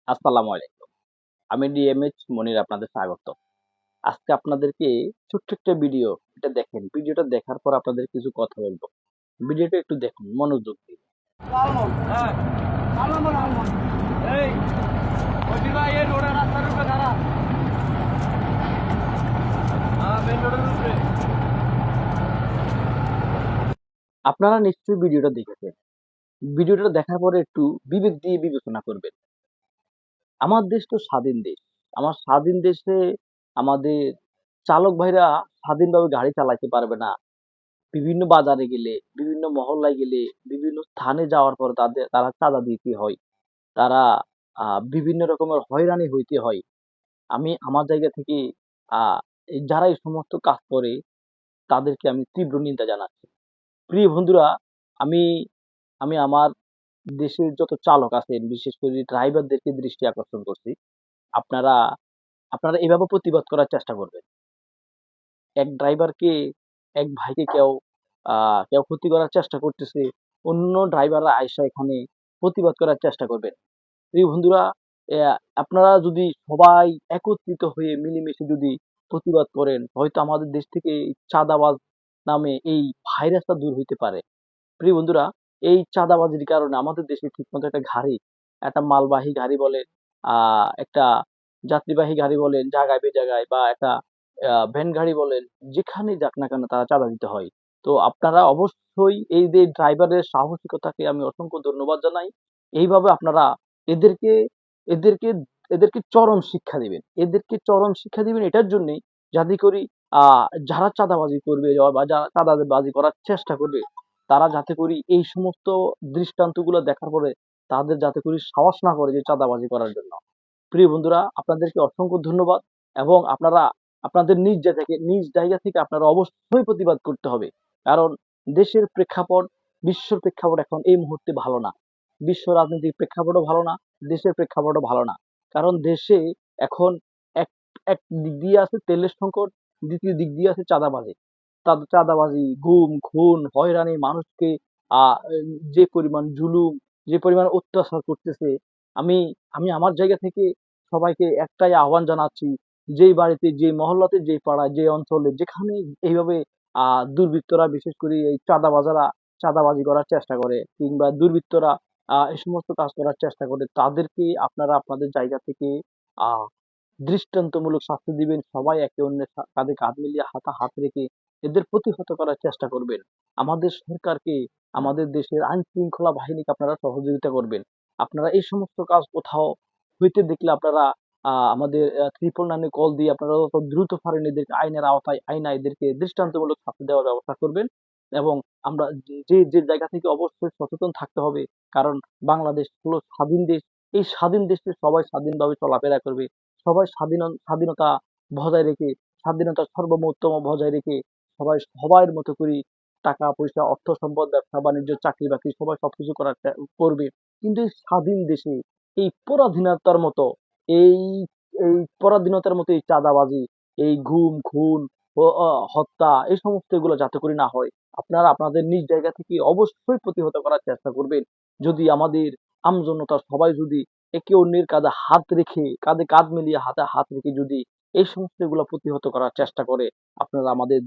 আসসালামু আলাইকুম। আমি ডিএমএইচ মনির আপনাদের স্বাগত। আজকে আপনাদেরকে ছোট্ট একটা ভিডিও এটা দেখেন। ভিডিওটা দেখার পর আপনাদের কিছু কথা বলবো। ভিডিওটা একটু দেখুন মনোযোগ দিয়ে। আলমন্ড হ্যাঁ আলমন্ড আলমন্ড এই ওইটি ভাই এই রোডের রাস্তার উপরে দাঁড়া হ্যাঁ মেন রোডের উপরে আপনারা নিশ্চয়ই ভিডিওটা দেখেছেন। ভিডিওটা দেখার পরে একটু বিবেক দিয়ে বিবেচনা করবেন। আমার দেশ তো স্বাধীন দেশ। আমার স্বাধীন দেশে আমাদের চালক ভাইরা স্বাধীনভাবে গাড়ি চালাতে পারবে না। বিভিন্ন বাজারে গেলে, বিভিন্ন মহল্লায় গেলে, বিভিন্ন স্থানে যাওয়ার পর তারা চাঁদা দিতে হয়। তারা বিভিন্ন রকমের হয়রানি হইতে হয়। আমি আমার জায়গা থেকে আ যারা এই সমস্ত কাজ করে তাদেরকে আমি তীব্র নিন্দা জানাচ্ছি। প্রিয় বন্ধুরা, আমি আমি আমার দেশের যত চালক আছেন, বিশেষ করে ড্রাইভারদেরকে দৃষ্টি আকর্ষণ করছি। আপনারা আপনারা এভাবে প্রতিবাদ করার চেষ্টা করবেন। এক ড্রাইভারকে, এক ভাইকে আ কেউ ক্ষতি করার চেষ্টা করতেছে, অন্য ড্রাইভাররা আইসা এখানে প্রতিবাদ করার চেষ্টা করবেন। প্রিয় বন্ধুরা, অ্যা আপনারা যদি সবাই একত্রিত হয়ে মিলেমিশে যদি প্রতিবাদ করেন, হয়তো আমাদের দেশ থেকে এই চাঁদাবাজ নামে এই ভাইরাসটা দূর হইতে পারে। প্রিয় বন্ধুরা, এই চাঁদাবাজির কারণে আমাদের দেশে ঠিকমতো একটা মালবাহী গাড়ি বলেন, আ একটা যাত্রীবাহী গাড়ি বলেন, জায়গায় বেজায়গায় বা একটা ভ্যান গাড়ি বলেন, যেখানেই যাক না কেন তারা চাঁদা দিতে হয়। তো আপনারা অবশ্যই এই যে ড্রাইভারের সাহসিকতাকে আমি অসংখ্য ধন্যবাদ জানাই। এইভাবে আপনারা এদেরকে এদেরকে এদেরকে চরম শিক্ষা দিবেন। এদেরকে চরম শিক্ষা দিবেন এটার জন্যেই যাতে করি আ যারা চাঁদাবাজি করবে বা যারা চাঁদাবাজি করার চেষ্টা করবে তারা যাতে করি এই সমস্ত দৃষ্টান্তগুলো দেখার পরে তাদের যাতে করি সাহস না করে যে চাঁদাবাজি করার জন্য। প্রিয় বন্ধুরা, আপনাদেরকে অসংখ্য ধন্যবাদ এবং আপনারা আপনাদের নিজ জায়গা থেকে আপনারা অবশ্যই প্রতিবাদ করতে হবে। কারণ দেশের প্রেক্ষাপট, বিশ্বর প্রেক্ষাপট এখন এই মুহূর্তে ভালো না। বিশ্ব রাজনৈতিক প্রেক্ষাপটও ভালো না, দেশের প্রেক্ষাপটও ভালো না। কারণ দেশে এখন এক এক দিক দিয়ে আছে তেলের সংকট, দ্বিতীয় দিক দিয়ে আছে চাঁদাবাজি। চাঁদাবাজি, গুম, খুন, হয়রানি, মানুষকে আ যে পরিমাণ জুলুম, যে পরিমাণ অত্যাচার করতেছে, আমি আমি আমার জায়গা থেকে সবাইকে একটাই আহ্বান জানাচ্ছি, যেই বাড়িতে, যেই মহল্লাতে, যেই পাড়ায়, যে অঞ্চলে যেখানেই এইভাবে আ দুর্বৃত্তরা বিশেষ করে এই চাঁদাবাজি করার চেষ্টা করে কিংবা দুর্বৃত্তরা এই সমস্ত কাজ করার চেষ্টা করে, তাদেরকে আপনারা আপনাদের জায়গা থেকে আ দৃষ্টান্তমূলক শাস্তি দিবেন। সবাই একে অন্যের কাঁধে কাঁধ মিলিয়ে হাত রেখে এদের প্রতিহত করার চেষ্টা করবেন। আমাদের সরকারকে, আমাদের দেশের আইন শৃঙ্খলা বাহিনীকে আপনারা সহযোগিতা করবেন। আপনারা এই সমস্ত কাজ কোথাও হইতে দেখলে আপনারা আমাদের 999 এ কল দিয়ে আপনারা যত দ্রুত পারেন এদেরকে আইনের আওতায় আইনা এদেরকে দৃষ্টান্তমূলক শাস্তি দেওয়ার ব্যবস্থা করবেন এবং আমরা যে জায়গা থেকে অবশ্যই সচেতন থাকতে হবে। কারণ বাংলাদেশ হলো স্বাধীন দেশ। এই স্বাধীন দেশে সবাই স্বাধীনভাবে চলাফেরা করবে। সবাই স্বাধীনতা বজায় রেখে, স্বাধীনতার সার্বভৌমত্ব বজায় রেখে সবাই সবার মতো করে টাকা পয়সা, অর্থ সম্পদ, ব্যবসা বাণিজ্য, চাকরি বাকরি সবাই সবকিছু করবে। কিন্তু এই স্বাধীন দেশে এই পরাধীনতার মতো এই এই পরাধীনতার মতো এই চাঁদাবাজি, এই গুম, খুন ও হত্যা এই সমস্ত এগুলো যাতে করে না হয়। আপনারা আপনাদের নিজ জায়গা থেকে অবশ্যই প্রতিহত করার চেষ্টা করবেন। যদি আমাদের আমজনতা সবাই যদি একে অন্যের কাঁধে হাত রেখে, কাঁধে কাঁধ মিলিয়ে হাতে হাত রেখে যদি এই সমস্ত এগুলো প্রতিহত করার চেষ্টা করে, আপনারা আমাদের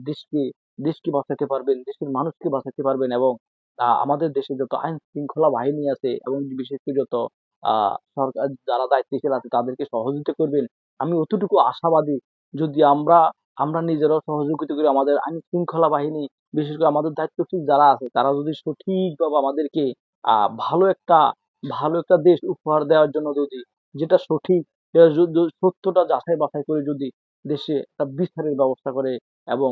দেশকে বাঁচাতে পারবেন, দেশের মানুষকে বাঁচাতে পারবেন এবং আমাদের দেশে যত আইন শৃঙ্খলা বাহিনী আছে এবং বিশেষ করে যত সরকার যারা দায়িত্বশীল আছে তাদেরকে সহযোগিতা করবেন। আমি অতটুকু আশাবাদী যদি আমরা নিজেরাও সহযোগিতা করি আমাদের আইন শৃঙ্খলা বাহিনী, বিশেষ করে আমাদের দায়িত্বশীল যারা আছে তারা যদি সঠিকভাবে আমাদেরকে ভালো একটা ভালো একটা দেশ উপহার দেওয়ার জন্য যদি যেটা সঠিক সেটা সত্যটা যাচাই বাছাই করে যদি দেশে একটা বিচারের ব্যবস্থা করে এবং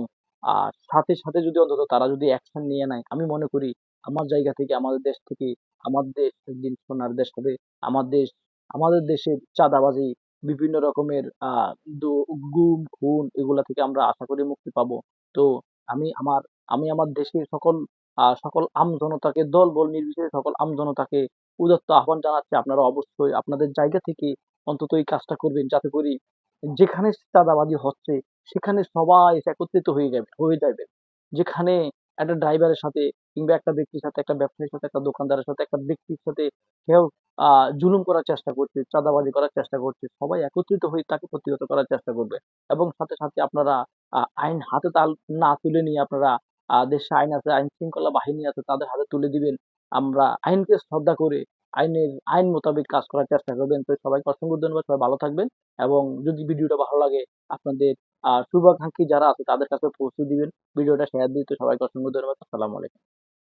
সাথে যদি অন্তত তারা যদি অ্যাকশন নিয়ে নেয়, আমি মনে করি আমার জায়গা থেকে আমার দেশ একদিন সোনার দেশ হবে। আমার দেশ আমাদের দেশের চাঁদাবাজি, বিভিন্ন রকমের দু গুম, খুন এগুলা থেকে আমরা আশা করি মুক্তি পাবো। তো আমি আমার আমি আমার দেশের সকল আমজনতাকে দল-বল নির্বিশেষে সকল আমজনতাকে উদাত্ত আহ্বান জানাচ্ছি আপনারা অবশ্যই আপনাদের জায়গা থেকে অন্তত এই কাজটা করবেন যাতে করি যেখানে চাঁদাবাজি হচ্ছে সেখানে সবাই একত্রিত হয়ে যাবে। যেখানে একটা ড্রাইভারের সাথে কিংবা একটা ব্যক্তির সাথে, একটা ব্যবসায়ীর সাথে, একটা দোকানদারের সাথে, একটা ব্যক্তির সাথে কেউ জুলুম করার চেষ্টা করছে, চাঁদাবাজি করার চেষ্টা করছে, সবাই একত্রিত হয়ে তাকে প্রতিহত করার চেষ্টা করবে। এবং সাথে সাথে আপনারা আইন হাতে না তুলে নিয়ে আপনারা দেশে আইন আছে, আইন শৃঙ্খলা বাহিনী আছে, তাদের হাতে তুলে দিবেন। আমরা আইনকে শ্রদ্ধা করে আইন মোতাবেক কাজ করার চেষ্টা করবেন। তো সবাইকে অসংখ্য ধন্যবাদ। সবাই ভালো থাকবেন এবং যদি ভিডিওটা ভালো লাগে আপনাদের শুভাকাঙ্ক্ষী যারা আছে তাদের কাছে পৌঁছে দিবেন। ভিডিওটা শেয়ার দিতে সবাইকে অসংখ্য ধন্যবাদ। আসসালামু আলাইকুম।